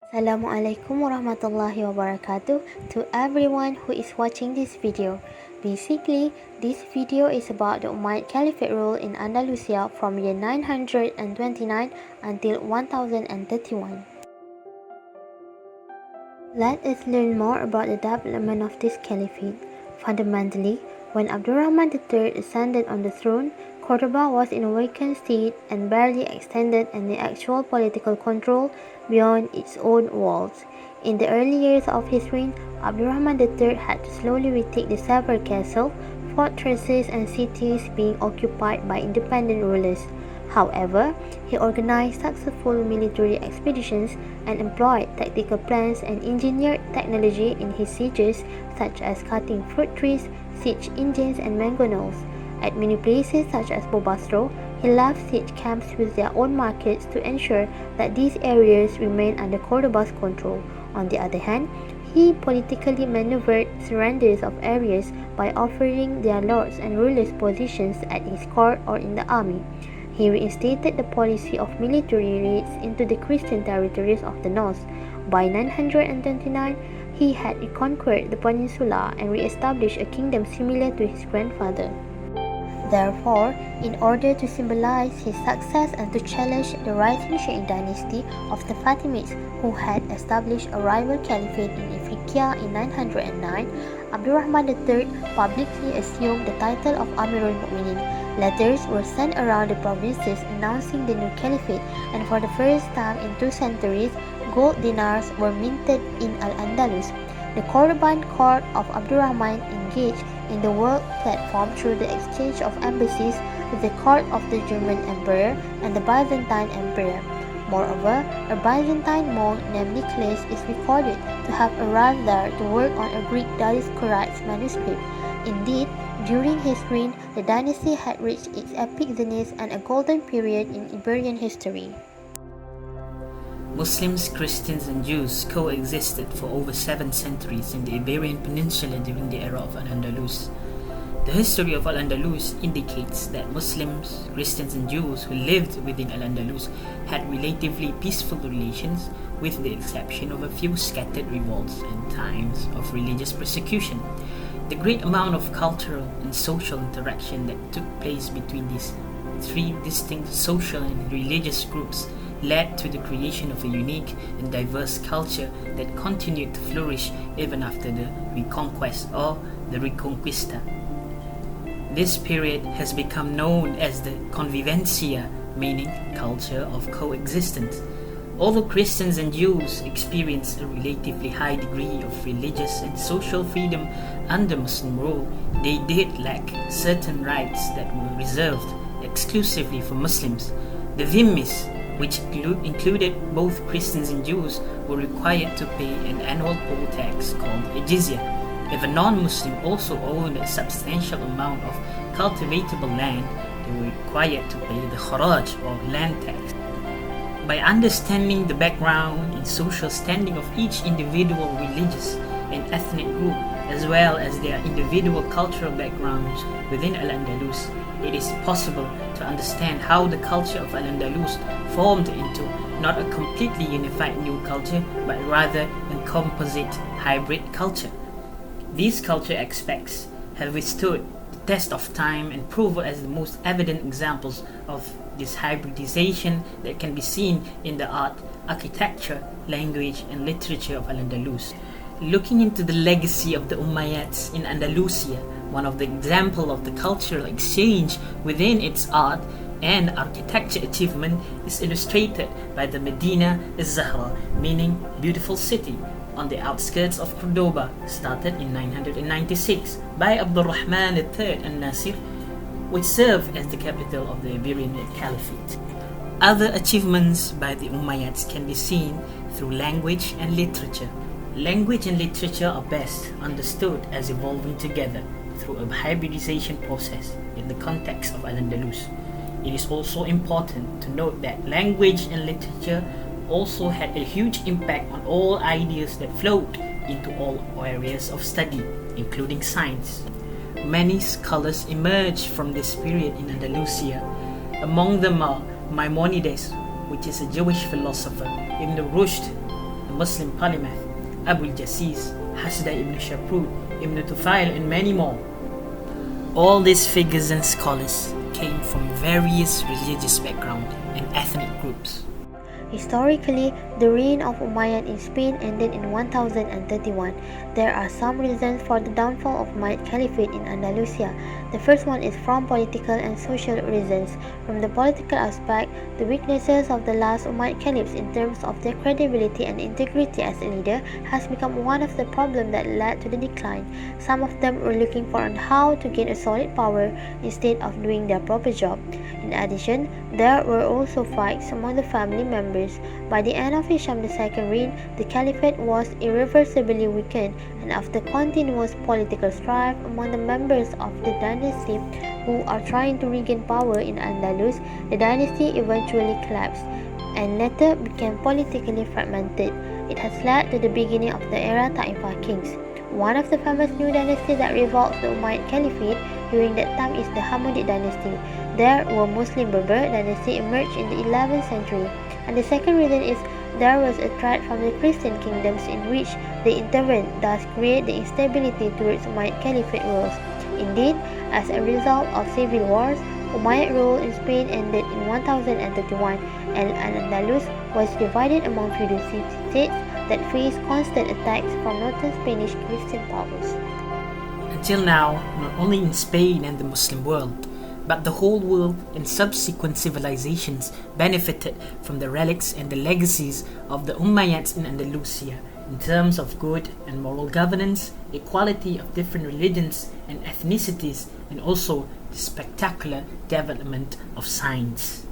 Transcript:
Assalamualaikum warahmatullahi wabarakatuh to everyone who is watching this video. Basically, this video is about the Umayyad Caliphate rule in Andalusia from year 929 until 1031. Let us learn more about the development of this caliphate. Fundamentally, when Abdurrahman III ascended on the throne, Cordoba was in a vacant state and barely extended any actual political control beyond its own walls. In the early years of his reign, Abdurrahman III had to slowly retake the several castles, fortresses and cities being occupied by independent rulers. However, he organized successful military expeditions and employed tactical plans and engineered technology in his sieges, such as cutting fruit trees, siege engines and mangonels. At many places such as Bobastro, he left siege camps with their own markets to ensure that these areas remained under Cordoba's control. On the other hand, he politically maneuvered surrenders of areas by offering their lords and rulers positions at his court or in the army. He reinstated the policy of military raids into the Christian territories of the north. By 929, he had reconquered the peninsula and re-established a kingdom similar to his grandfather. Therefore, in order to symbolize his success and to challenge the rising Shiite dynasty of the Fatimids who had established a rival caliphate in Africa in 909, Abdurrahman III publicly assumed the title of Amirul Mu'minin. Letters were sent around the provinces announcing the new caliphate, and for the first time in 2 centuries, gold dinars were minted in Al-Andalus. The Cordoban court of Abdurrahman engaged in the world platform through the exchange of embassies with the court of the German emperor and the Byzantine emperor. Moreover, a Byzantine monk named Nicholas is recorded to have arrived there to work on a Greek Dioscorides manuscript. Indeed, during his reign, the dynasty had reached its epic zenith and a golden period in Iberian history. Muslims, Christians and Jews coexisted for over 7 centuries in the Iberian Peninsula during the era of Al-Andalus. The history of Al-Andalus indicates that Muslims, Christians and Jews who lived within Al-Andalus had relatively peaceful relations, with the exception of a few scattered revolts and times of religious persecution. The great amount of cultural and social interaction that took place between these 3 distinct social and religious groups led to the creation of a unique and diverse culture that continued to flourish even after the Reconquest or the Reconquista. This period has become known as the Convivencia, meaning culture of coexistence. Although Christians and Jews experienced a relatively high degree of religious and social freedom under Muslim rule, they did lack certain rights that were reserved exclusively for Muslims. The dhimmis, which included both Christians and Jews, were required to pay an annual poll tax called a jizya. If a non-Muslim also owned a substantial amount of cultivatable land, they were required to pay the kharaj or land tax. By understanding the background and social standing of each individual religious and ethnic group, as well as their individual cultural backgrounds within Al-Andalus, it is possible to understand how the culture of Al-Andalus formed into not a completely unified new culture, but rather a composite hybrid culture. These culture aspects have withstood the test of time and prove as the most evident examples of this hybridization that can be seen in the art, architecture, language and literature of Al-Andalus. Looking into the legacy of the Umayyads in Andalusia, one of the examples of the cultural exchange within its art and architecture achievement is illustrated by the Medina Az-Zahra, meaning beautiful city, on the outskirts of Cordoba, started in 996 by Abdurrahman III al-Nasir, which served as the capital of the Iberian Caliphate. Other achievements by the Umayyads can be seen through language and literature. Language and literature are best understood as evolving together through a hybridization process in the context of Al-Andalus. It is also important to note that language and literature also had a huge impact on all ideas that flowed into all areas of study, including science. Many scholars emerged from this period in Andalusia. Among them are Maimonides, which is a Jewish philosopher, Ibn Rushd, a Muslim polymath Abu Jasis, Hasda ibn Shaprut, ibn Tufail, and many more. All these figures and scholars came from various religious backgrounds and ethnic groups. Historically, the reign of Umayyad in Spain ended in 1031. There are some reasons for the downfall of Umayyad Caliphate in Andalusia. The first one is from political and social reasons. From the political aspect, the weaknesses of the last Umayyad caliphs in terms of their credibility and integrity as a leader has become one of the problems that led to the decline. Some of them were looking for on how to gain a solid power instead of doing their proper job. In addition, there were also fights among the family members. By the end of Hisham II's reign, the caliphate was irreversibly weakened, and after continuous political strife among the members of the dynasty who are trying to regain power in Andalus, the dynasty eventually collapsed and later became politically fragmented. It has led to the beginning of the era Taifah kings. One of the famous new dynasties that revolves the Umayyad Caliphate during that time is the Hammadid dynasty. There were Muslim Berber dynasty emerged in the 11th century. And the second reason is there was a threat from the Christian kingdoms in which they intervened, thus create the instability towards Umayyad Caliphate rules. Indeed, as a result of civil wars, Umayyad rule in Spain ended in 1031, and Andalus was divided among feudal states that faced constant attacks from northern Spanish Christian powers. Until now, not only in Spain and the Muslim world, but the whole world and subsequent civilizations benefited from the relics and the legacies of the Umayyads in Andalusia in terms of good and moral governance, equality of different religions and ethnicities, and also the spectacular development of science.